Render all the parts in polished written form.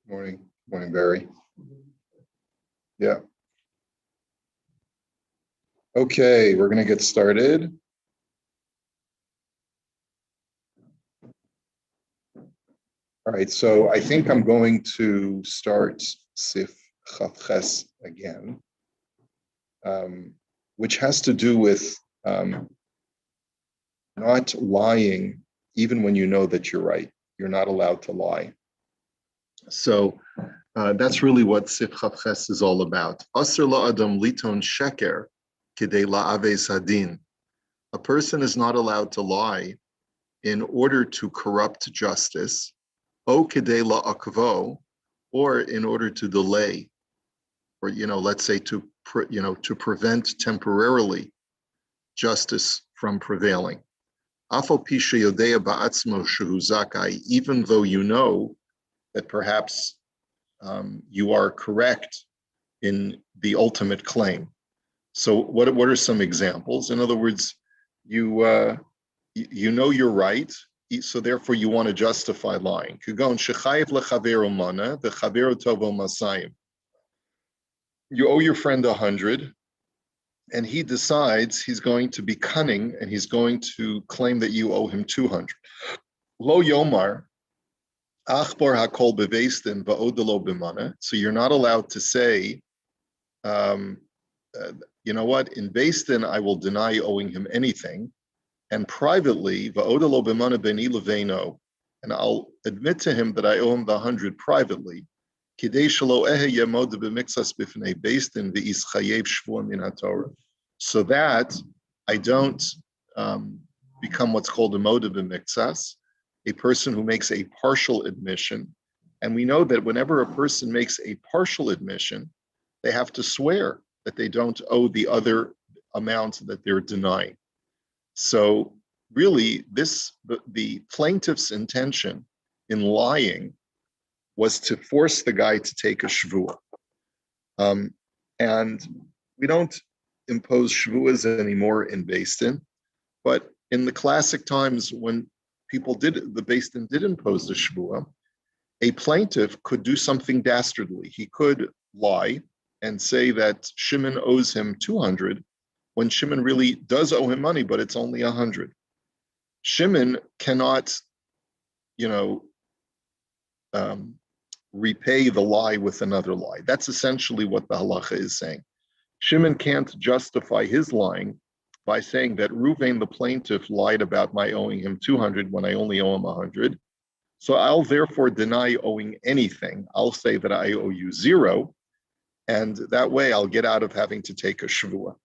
Morning, Barry. Yeah. Okay, we're going to get started. All right, so I think I'm going to start Sif Chavches again, which has to do with not lying even when you know that you're right. You're not allowed to lie. So that's really what Sif Chavches is all about. Asr la'adam liton sheker kidei la'aves hadin. A person is not allowed to lie in order to corrupt justice, o kidei la'akvo, or in order to delay, or let's say to prevent temporarily justice from prevailing. Afal pisha yodea ba'atzmo shehu zakai, even though you know that perhaps you are correct in the ultimate claim. So what are some examples? In other words, you know you're right, so therefore you want to justify lying. Kugon shechayev lechavero mana v'chavero tovo masayim. You owe your friend 100, and he decides he's going to be cunning and he's going to claim that you owe him 200. Lo yomar achbor hakol beveistin va'odelo b'mana. So you're not allowed to say, you know what, in Beistin I will deny owing him anything, and privately, va'odelo b'mana beni leveno, and I'll admit to him that I owe him the 100 privately, kidei shelo ehe yemod b'mixas b'fnei Beistin v'ischayev shvua min haTorah, so that I don't become what's called a moda b'mixas, a person who makes a partial admission. And we know that whenever a person makes a partial admission, they have to swear that they don't owe the other amount that they're denying. So really, the plaintiff's intention in lying was to force the guy to take a shvuah. And we don't impose shvuahs anymore in Beis Din, but in the classic times when the Beis Din did impose the shvuah, a plaintiff could do something dastardly. He could lie and say that Shimon owes him 200 when Shimon really does owe him money, but it's only 100. Shimon cannot, repay the lie with another lie. That's essentially what the halacha is saying. Shimon can't justify his lying by saying that Ruvain, the plaintiff, lied about my owing him 200 when I only owe him 100. So I'll therefore deny owing anything. I'll say that I owe you 0, and that way I'll get out of having to take a shvuah.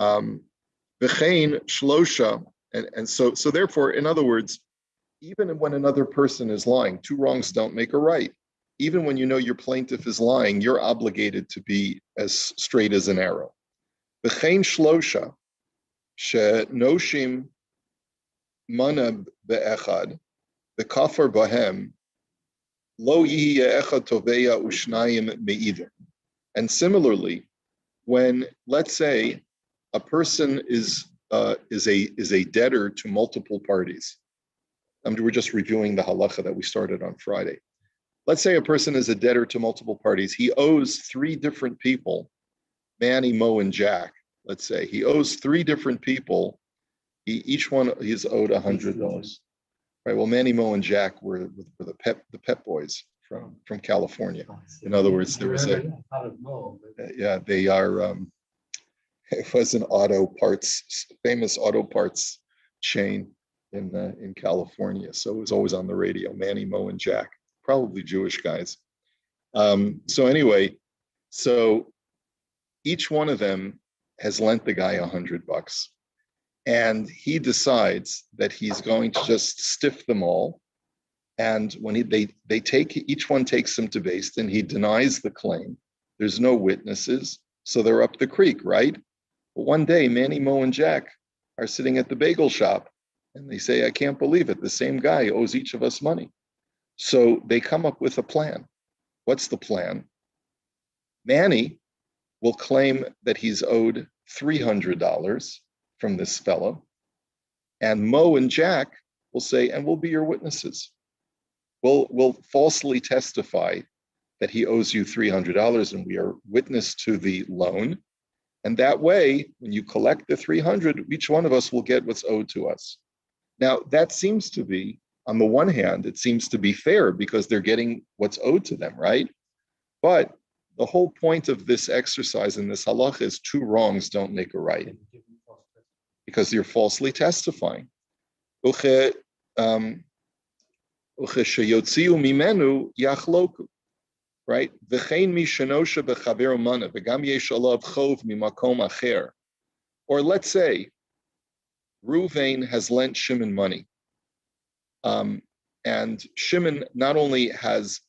V'chein shlosha, and so therefore, in other words, even when another person is lying, 2 wrongs don't make a right. Even when you know your plaintiff is lying, you're obligated to be as straight as an arrow. V'chein shlosha she'noshim mana be'echad v'kafar bahem lo yihye echad toveya ushnayim me'idim. And similarly, when, let's say, a person is a debtor to multiple parties. We're just reviewing the halacha that we started on Friday. Let's say a person is a debtor to multiple parties. He owes 3 different people, Manny, Mo, and Jack. Let's say he owes 3 different people. Each one he's owed $100. Right. Well, Manny, Mo, and Jack were the Pep Boys from California. In other words, there was they are. It was an famous auto parts chain in California. So it was always on the radio. Manny, Mo, and Jack, probably Jewish guys. So anyway, so each one of them has lent the guy $100, and he decides that he's going to just stiff them all. And when each one takes him to Beis Din, he denies the claim. There's no witnesses, so they're up the creek, right? But one day, Manny, Mo, and Jack are sitting at the bagel shop, and they say, I can't believe it. The same guy owes each of us money. So they come up with a plan. What's the plan? Manny will claim that he's owed $300 from this fellow, and Mo and Jack will say, and we'll be your witnesses. will falsely testify that he owes you $300 and we are witness to the loan. And that way, when you collect the 300, each one of us will get what's owed to us. Now, that seems to be, on the one hand, it seems to be fair because they're getting what's owed to them, right? But the whole point of this exercise in this halacha is two wrongs don't make a right, because you're falsely testifying. Right? Or let's say Ruvain has lent Shimon money. And Shimon not only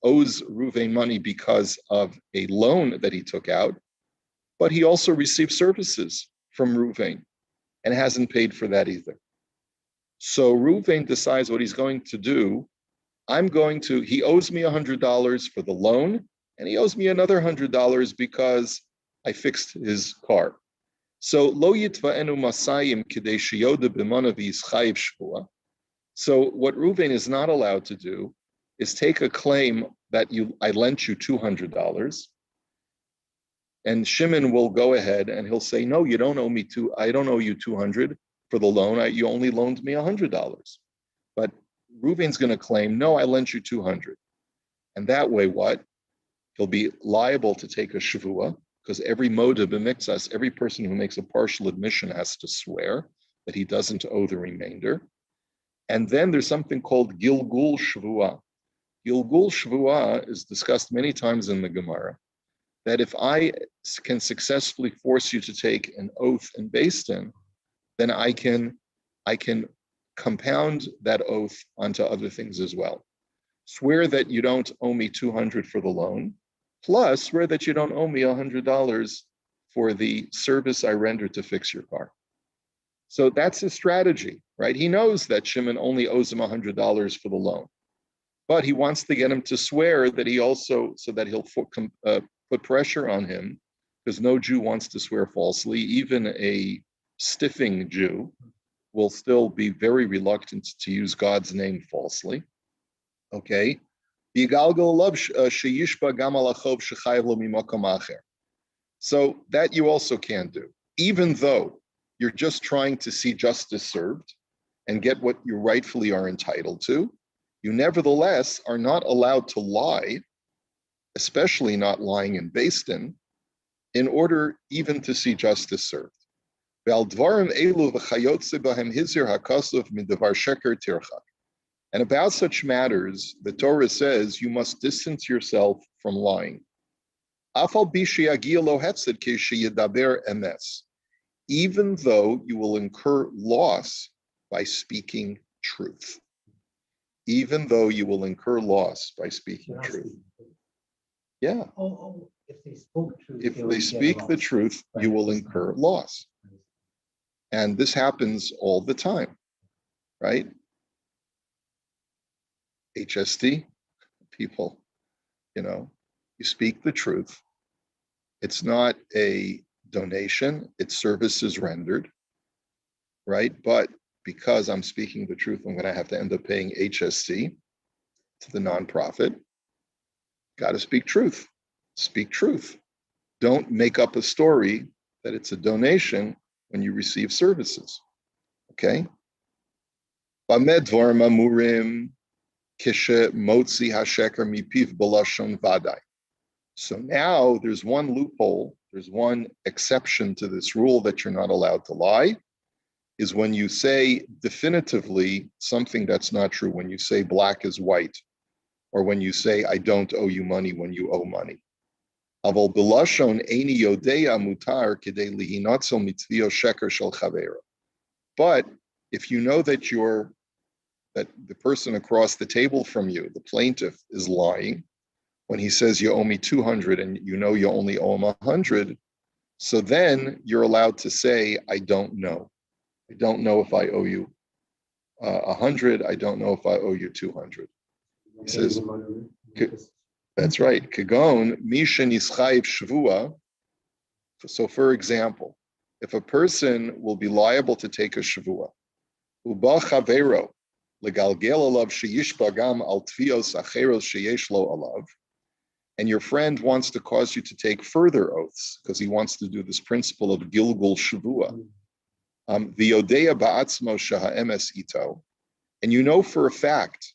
owes Ruvain money because of a loan that he took out, but he also received services from Ruvain and hasn't paid for that either. So Ruvain decides what he's going to do. He owes me $100 for the loan, and he owes me another $100 because I fixed his car. So lo yitva'enu masayim kidei sheyoda b'manav yischayiv shvua. So what Ruvain is not allowed to do is take a claim that I lent you $200, and Shimon will go ahead and he'll say, no, you don't owe me I don't owe you $200 for the loan. You only loaned me $100. But Ruvain's going to claim, no, I lent you $200. And that way, what? He'll be liable to take a shvua, because every moda b'mikzas, every person who makes a partial admission has to swear that he doesn't owe the remainder. And then there's something called Gilgul Shvua. Gilgul Shvua is discussed many times in the Gemara, that if I can successfully force you to take an oath in Beis Din, then I can compound that oath onto other things as well. Swear that you don't owe me $200 for the loan, plus swear that you don't owe me $100 for the service I rendered to fix your car. So that's his strategy, right? He knows that Shimon only owes him $100 for the loan, but he wants to get him to swear that so that he'll put pressure on him, because no Jew wants to swear falsely. Even a stiffing Jew will still be very reluctant to use God's name falsely. Okay? So that you also can't do, even though you're just trying to see justice served and get what you rightfully are entitled to. You nevertheless are not allowed to lie, especially not lying in Beis Din, in order even to see justice served. And about such matters, the Torah says you must distance yourself from lying. Even though you will incur loss by speaking truth. Even though you will incur loss by speaking truth. Yeah. If they speak the truth, you will incur loss. And this happens all the time, right? HSD, people, you speak the truth. It's not a donation, it's services rendered, right? But because I'm speaking the truth, I'm going to have to end up paying HSC to the nonprofit. Got to speak truth. Speak truth. Don't make up a story that it's a donation when you receive services. Okay? So now there's one loophole, there's one exception to this rule that you're not allowed to lie, is when you say definitively something that's not true, when you say black is white, or when you say I don't owe you money when you owe money. But if you know that the person across the table from you, the plaintiff, is lying, when he says you owe me 200 and you know you only owe him 100, so then you're allowed to say, I don't know. I don't know if I owe you 100. I don't know if I owe you 200. He says, that's right. Kagon, mishen yischayiv shvua. So for example, if a person will be liable to take a shvua, uba chavero, legalgel alav sheyishpa gam al tvios acheros sheyesh lo alav, and your friend wants to cause you to take further oaths because he wants to do this principle of Gilgul Shavua. V'yodea ba'atzmo shaha'emes ito, and you know for a fact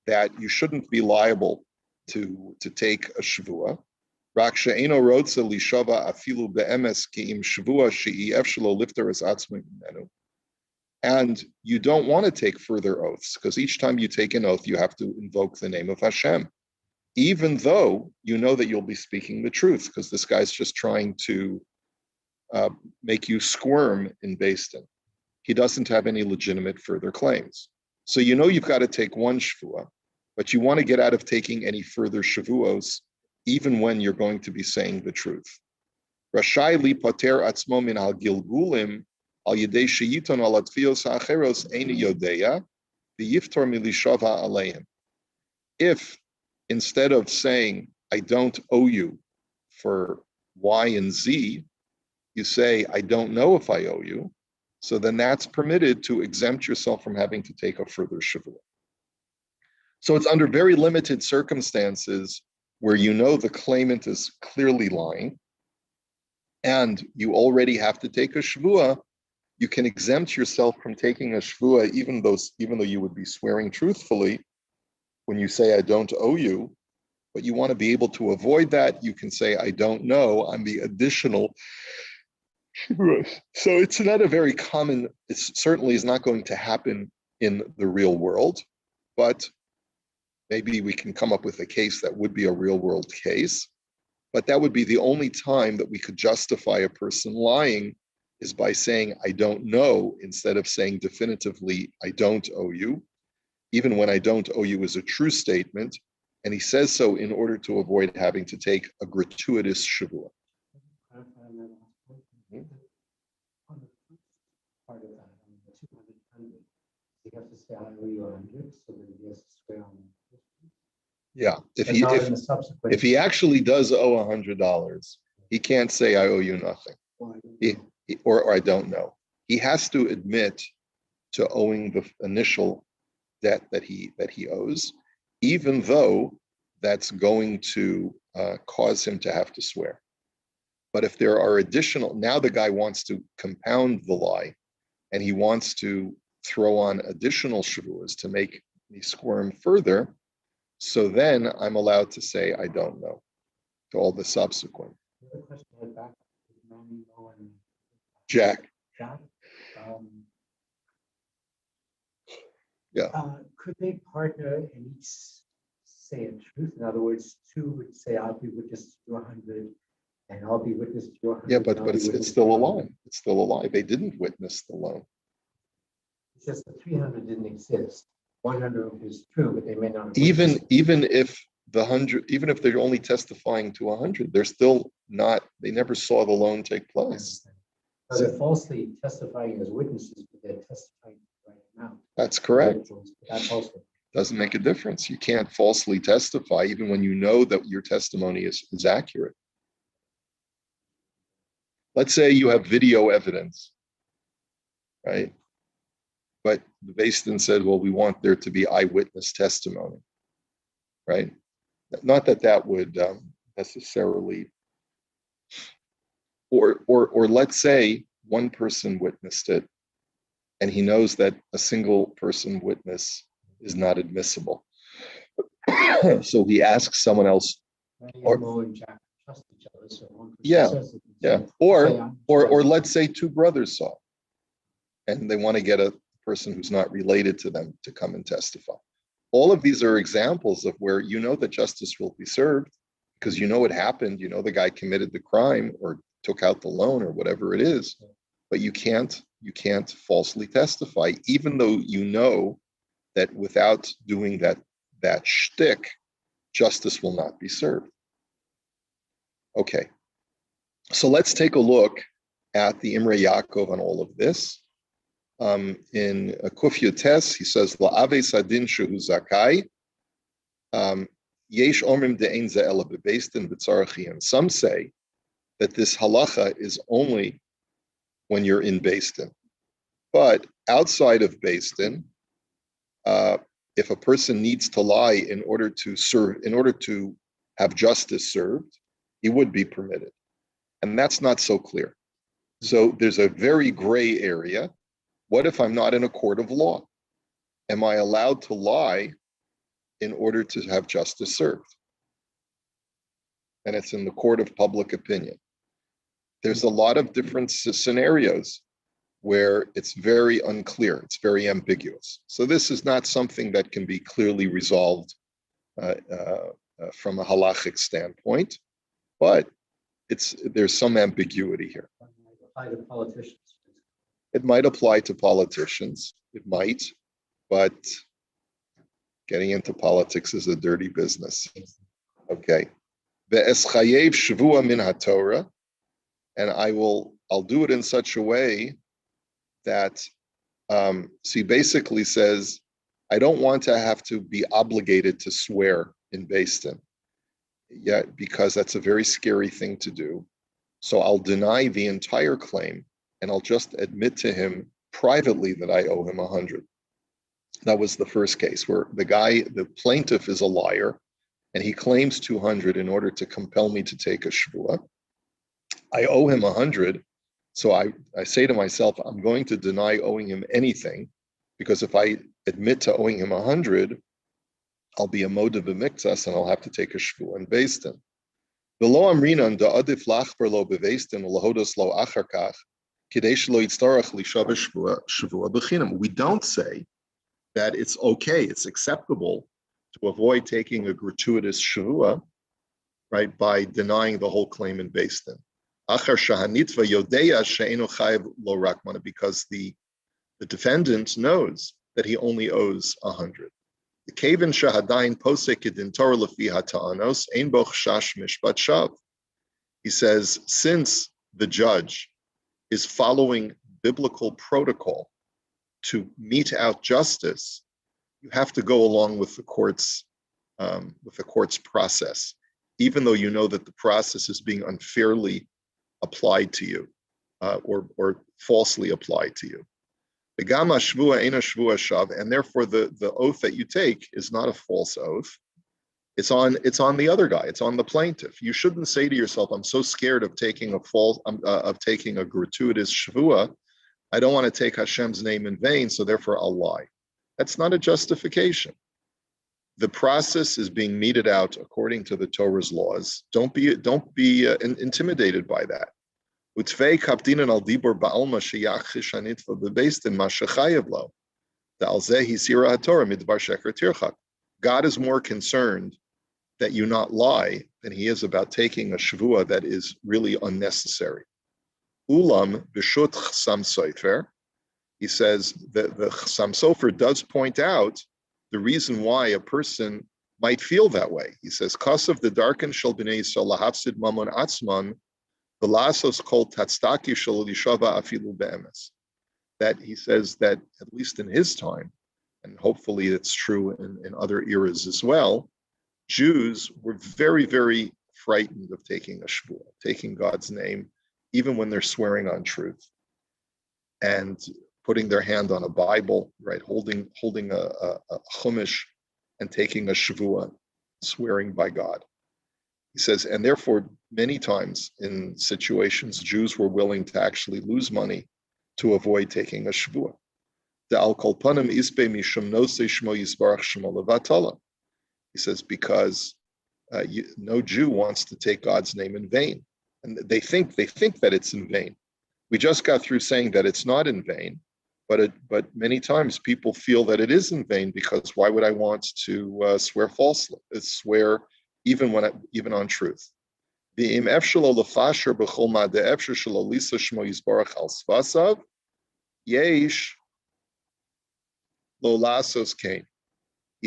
that you shouldn't be liable to take a Shavua. Rak she'eno rotze lishava afilu be'emes ki'im Shavua she'ef shelo lifter es atzmo mimenu. And you don't want to take further oaths because each time you take an oath, you have to invoke the name of Hashem, even though you know that you'll be speaking the truth, because this guy's just trying to make you squirm in Beis Din. He doesn't have any legitimate further claims. So you know you've got to take one Shavua, but you want to get out of taking any further Shavuos, even when you're going to be saying the truth. Rashai li pater atzmo min al gilgulim al yedei sheyiton al atfios ha'acheros eini yodeya v'yiftor milishava aleim. If instead of saying, I don't owe you for Y and Z, you say, I don't know if I owe you, so then that's permitted to exempt yourself from having to take a further Shavua. So it's under very limited circumstances where you know the claimant is clearly lying and you already have to take a Shavua, you can exempt yourself from taking a Shavua even though you would be swearing truthfully when you say, I don't owe you. But you want to be able to avoid that. You can say, I don't know, I'm the additional. So it's not a very common, it certainly is not going to happen in the real world, but maybe we can come up with a case that would be a real world case. But that would be the only time that we could justify a person lying is by saying, I don't know, instead of saying definitively, I don't owe you, even when I don't owe you is a true statement. And he says so in order to avoid having to take a gratuitous Shavua. On the first part of that, on the 200, you have to say, I owe you 100, so that he has to swear on it. Yeah, if he actually does owe $100, he can't say, I owe you nothing. Or I don't know. He has to admit to owing the initial debt that he owes, even though that's going to cause him to have to swear. But if there are additional, now the guy wants to compound the lie, and he wants to throw on additional shavuos to make me squirm further, so then I'm allowed to say, I don't know, to all the subsequent. Jack. Could they partner and each say a truth? In other words, two would say, I'll be witness to 100, and I'll be witness to 100. Yeah, but it's still a lie. It's still a lie. They didn't witness the loan. It's just the 300 didn't exist. 100 is true, but they may not have even if the 100, even if they're only testifying to 100, they're still not, they never saw the loan take place. So they're falsely testifying as witnesses, but they're testifying right now. That's correct. That also doesn't make a difference. You can't falsely testify even when you know that your testimony is accurate. Let's say you have video evidence, right? But the Beis Din said, well, we want there to be eyewitness testimony, right? Not that that would necessarily, or let's say one person witnessed it and he knows that a single person witness is not admissible. So he asks someone else. Or let's say two brothers saw it, and they want to get a person who's not related to them to come and testify. All of these are examples of where you know that justice will be served because you know it happened, you know the guy committed the crime or took out the loan or whatever it is, but you can't falsely testify, even though you know that without doing that shtick, justice will not be served. Okay, so let's take a look at the Imrei Yaakov on all of this. In Kuf Yotes, he says, La'ave sadin shehu zakai, yesh omrim de'ein ze'ela bebeis din b'tzarachiyim. Some say that this halacha is only when you're in Beis Din. But outside of Beis Din, if a person needs to lie in order to serve, in order to have justice served, he would be permitted. And that's not so clear. So there's a very gray area. What if I'm not in a court of law? Am I allowed to lie in order to have justice served? And it's in the court of public opinion. There's a lot of different scenarios where it's very unclear, it's very ambiguous. So this is not something that can be clearly resolved from a halachic standpoint, but there's some ambiguity here. Apply to politicians. It might apply to politicians, it might, but getting into politics is a dirty business. Okay. Ve'eschayev shvua min haTorah, and I'll do it in such a way that he basically says, I don't want to have to be obligated to swear in Beis Din, because that's a very scary thing to do. So I'll deny the entire claim, and I'll just admit to him privately that I owe him 100. That was the first case where the plaintiff is a liar, and he claims 200 in order to compel me to take a shvua. I owe him 100. So I say to myself, I'm going to deny owing him anything, because if I admit to owing him 100, I'll be a moda b'miktas and I'll have to take a shvua in Beis Din. V'lo amrinan da'adif lachbar lo bebeis din u'lahodos lo achar kach kidei shelo yitztarach lishava shvua b'chinam. We don't say that it's okay, it's acceptable to avoid taking a gratuitous shvua, right, by denying the whole claim in Beis Din. Because the defendant knows that he only owes 100. He says, since the judge is following biblical protocol to mete out justice, you have to go along with the court's process, even though you know that the process is being unfairly applied to you, or falsely applied to you. And therefore the oath that you take is not a false oath. It's on the other guy, it's on the plaintiff. You shouldn't say to yourself, I'm so scared of taking a gratuitous shvua, I don't want to take Hashem's name in vain, so therefore I'll lie. That's not a justification. The process is being meted out according to the Torah's laws. Don't be intimidated by that. God is more concerned that you not lie than he is about taking a shvua that is really unnecessary. Ulam b'shut chsam sofer. He says that the chsam sofer does point out the reason why a person might feel that way. He says, "Kasav the darken shel b'nei Yisrael lahafsid mamon atzman, v'lasos kol tatstaki shel yishava afilu be'emes." That he says that at least in his time, and hopefully it's true in other eras as well, Jews were very, very frightened of taking a shvuah, taking God's name, even when they're swearing on truth, and putting their hand on a Bible, right, holding a chumash and taking a shvuah, swearing by God. He says, and therefore, many times in situations, Jews were willing to actually lose money to avoid taking a shvuah. He says, because no Jew wants to take God's name in vain. And they think that it's in vain. We just got through saying that it's not in vain, but many times people feel that it is in vain, because why would I want to swear falsely? Swear even on truth. He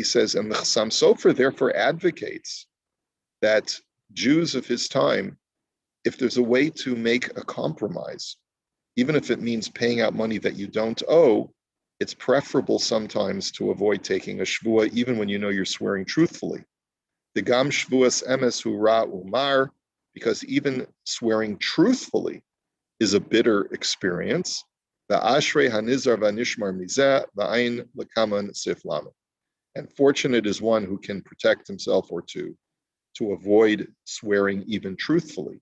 says, and the Chassam Sofer therefore advocates that Jews of his time, if there's a way to make a compromise, even if it means paying out money that you don't owe, it's preferable sometimes to avoid taking a shvuah, even when you know you're swearing truthfully. The gam shvuas emes hu ra umar, because even swearing truthfully is a bitter experience. The Ashrei Hanizar Vanishmar Mizeh, the Ein Lakaman Siflam. And fortunate is one who can protect himself or to avoid swearing even truthfully.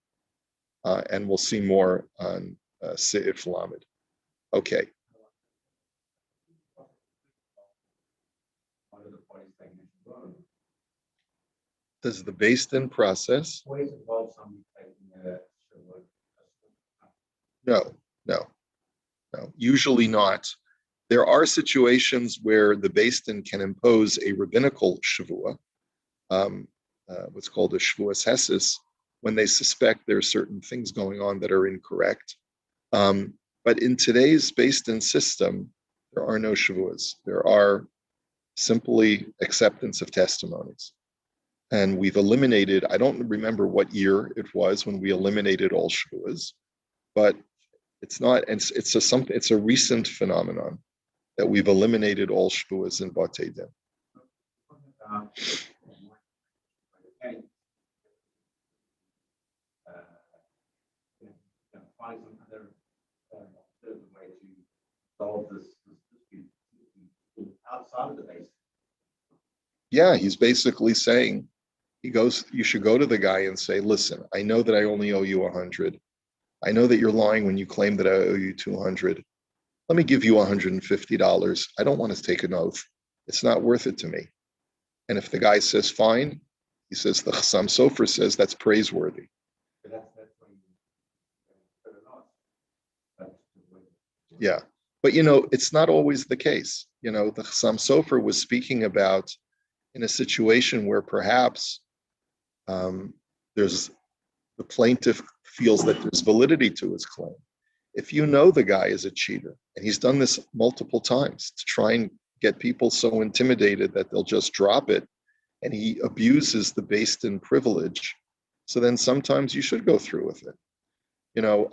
And we'll see more on Se'if Lamed. Okay. Does the based-in process? No. Usually not. There are situations where the based-in can impose a rabbinical shavua, what's called a shavuas hesis, when they suspect there are certain things going on that are incorrect. But in today's based-in system, there are no shavuas. There are simply acceptance of testimonies. And we've eliminated, I don't remember what year it was when we eliminated all shavuas, but it's not, it's a recent phenomenon that we've eliminated all shavuas in Batei Din. Find some other way to solve this dispute outside of the base. Yeah, he's basically saying, you should go to the guy and say, listen, I know that I only owe you 100. I know that you're lying when you claim that I owe you 200. Let me give you $150. I don't want to take an oath. It's not worth it to me. And if the guy says fine, he says the Chassam Sofer says that's praiseworthy. Yeah, but it's not always the case. The Chassam Sofer was speaking about in a situation where perhaps there's the plaintiff feels that there's validity to his claim. If you know the guy is a cheater, and he's done this multiple times to try and get people so intimidated that they'll just drop it, and he abuses the based-in privilege, so then sometimes you should go through with it.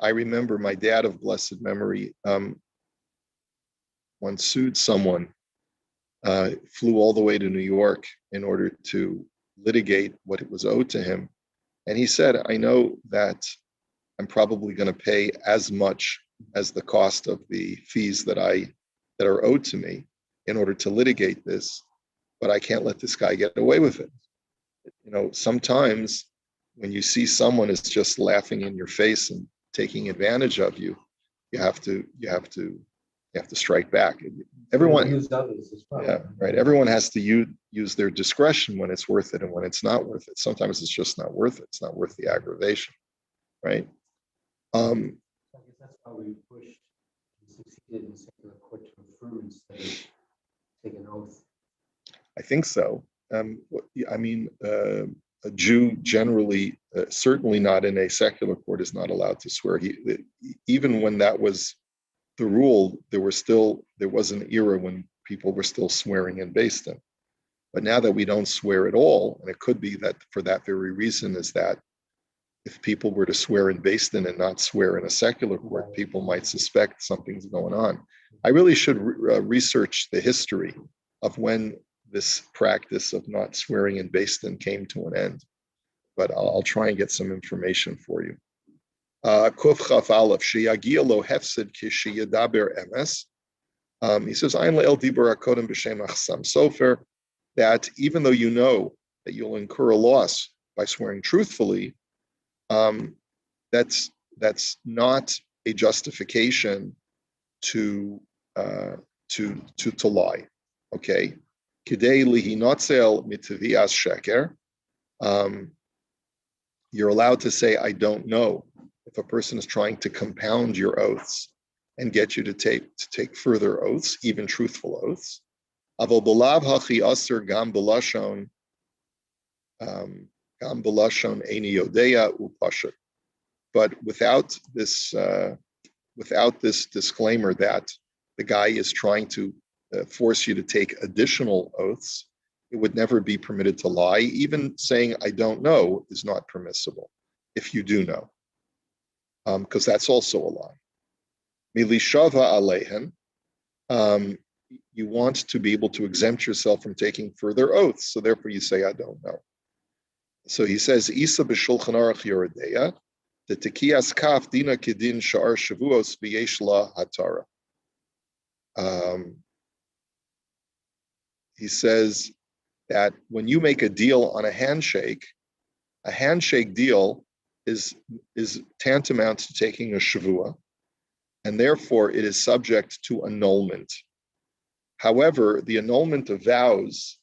I remember my dad of blessed memory once sued someone, flew all the way to New York in order to litigate what it was owed to him. And he said, I know that I'm probably going to pay as much as the cost of the fees that are owed to me in order to litigate this, but I can't let this guy get away with it. Sometimes when you see someone is just laughing in your face and taking advantage of you, you have to strike back. Everyone use others as well. Yeah, right. Everyone has to use their discretion when it's worth it and when it's not worth it. Sometimes it's just not worth it. It's not worth the aggravation, right? I guess that's how we pushed and succeeded in secular court to affirm instead of take an oath. I think so. A Jew generally, certainly not in a secular court, is not allowed to swear. Even when that was the rule, there was an era when people were still swearing in based-in. But now that we don't swear at all, and it could be that for that very reason is that if people were to swear in based-in and not swear in a secular court, people might suspect something's going on. I really should research the history of when this practice of not swearing in based-in came to an end. But I'll try and get some information for you. Kuf Chaf Aleph, Sheyagia lo hefsid kishiyadaber emes. He says, Ein le'el dibur hakodem b'shem achsam sofer, that even though you know that you'll incur a loss by swearing truthfully, that's not a justification to lie. Okay, kidei lihinotzel mitvias sheker. You're allowed to say, I don't know, if a person is trying to compound your oaths and get you to take further oaths, even truthful oaths. Aval b'lav hachi aser gam b'lashon eini yodeya upashut. But without this disclaimer that the guy is trying to force you to take additional oaths, it would never be permitted to lie. Even saying I don't know is not permissible if you do know, because that's also a lie. Milishava aleihen, you want to be able to exempt yourself from taking further oaths, so therefore you say I don't know. So he says, Isa b'shulchan aruch yoredeya, the tekiyas kaf dina kedin sha'ar shavuos v'yesh la hatara. he says that when you make a deal on a handshake deal is tantamount to taking a shavua, and therefore it is subject to annulment. However, the annulment of vows,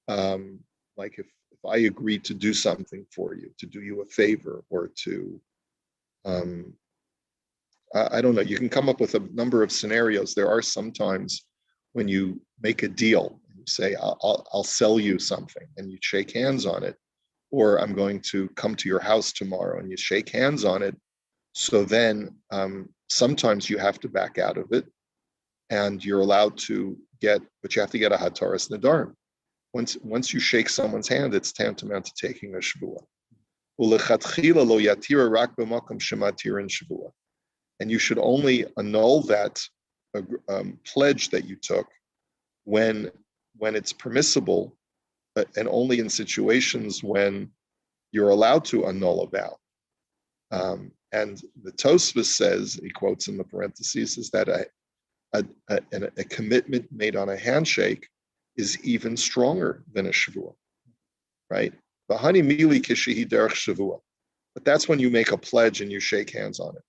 like if I agree to do something for you, to do you a favor, or to, I don't know, you can come up with a number of scenarios. There are sometimes when you make a deal, and you say, I'll sell you something, and you shake hands on it, or I'm going to come to your house tomorrow, and you shake hands on it. So then sometimes you have to back out of it, and you're allowed to but you have to get a hataras nedarim. Once you shake someone's hand, it's tantamount to taking a shvua. And you should only annul that pledge that you took when it's permissible, and only in situations when you're allowed to annul a vow. And the Tosfos says, he quotes in the parentheses, is that a commitment made on a handshake is even stronger than a shavua, right? But that's when you make a pledge and you shake hands on it.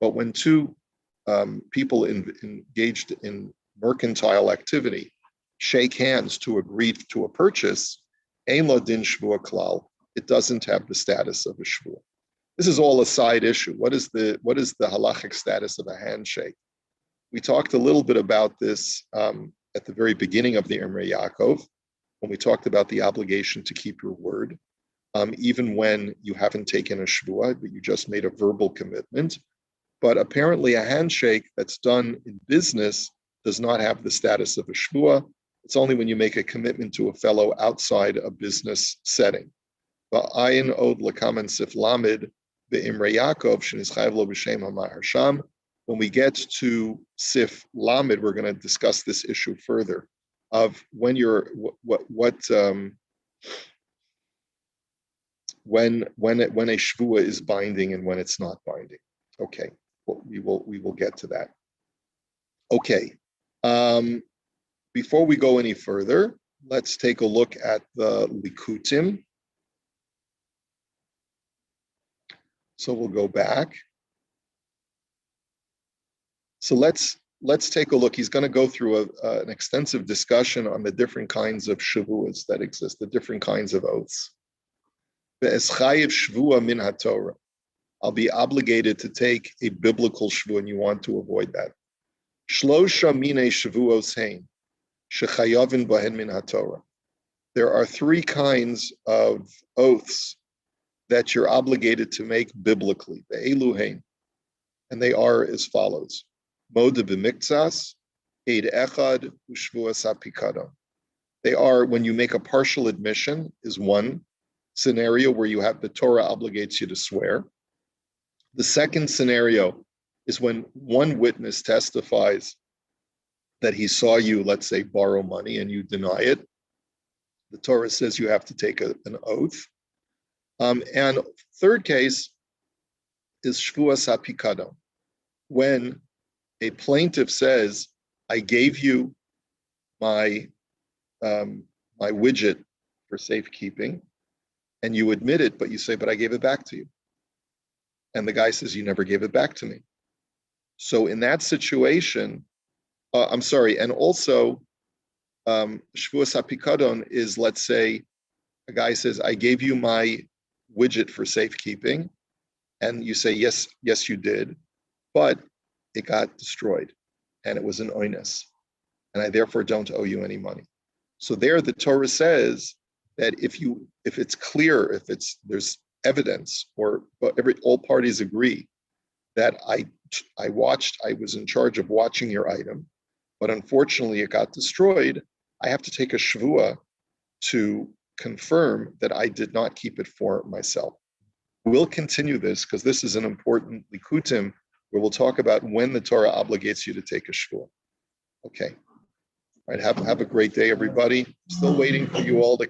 But when two people engaged in mercantile activity shake hands to agree to a purchase, ein lo din shvua klal, it doesn't have the status of a shvua. This is all a side issue. What is the halachic status of a handshake? We talked a little bit about this at the very beginning of the Imrei Yaakov, when we talked about the obligation to keep your word, even when you haven't taken a shvua, but you just made a verbal commitment. But apparently a handshake that's done in business does not have the status of a shvua. It's only when you make a commitment to a fellow outside a business setting. Va'ayin od lakaman sif lamid be'imrei Yaakov sheniz chayav lo b'shem ha'mahar sham. When we get to sif lamid, we're going to discuss this issue further of when you're when a shvua is binding and when it's not binding. Okay, well, we will get to that. Okay, before we go any further, let's take a look at the likutim. So we'll go back. So let's take a look. He's going to go through an extensive discussion on the different kinds of shavuos that exist, the different kinds of oaths. Ve'eschayev shvua min haTorah. I'll be obligated to take a biblical shvua, and you want to avoid that. Shlosha mine shavuos hein shechayavin bahen min haTorah. There are three kinds of oaths that you're obligated to make biblically. Ve'elu hein, and they are as follows: Moda b'miktsas, eid echad, u'shvuas hapikadon. They are when you make a partial admission is one scenario where you have the Torah obligates you to swear. The second scenario is when one witness testifies that he saw you, let's say, borrow money and you deny it. The Torah says you have to take an oath. And third case is shvuas hapikadon, when a plaintiff says, I gave you my widget for safekeeping, and you admit it, but you say, but I gave it back to you. And the guy says, you never gave it back to me. So in that situation, and also shvuas hapikadon is, let's say, a guy says, I gave you my widget for safekeeping, and you say, yes, you did, but it got destroyed, and it was an oines, and I therefore don't owe you any money. So there, the Torah says that if it's clear, there's evidence, or all parties agree that I was in charge of watching your item, but unfortunately it got destroyed, I have to take a shvua to confirm that I did not keep it for myself. We'll continue this because this is an important likutim where we'll talk about when the Torah obligates you to take a shvua. Okay. All right. Have a great day, everybody. Still waiting for you all to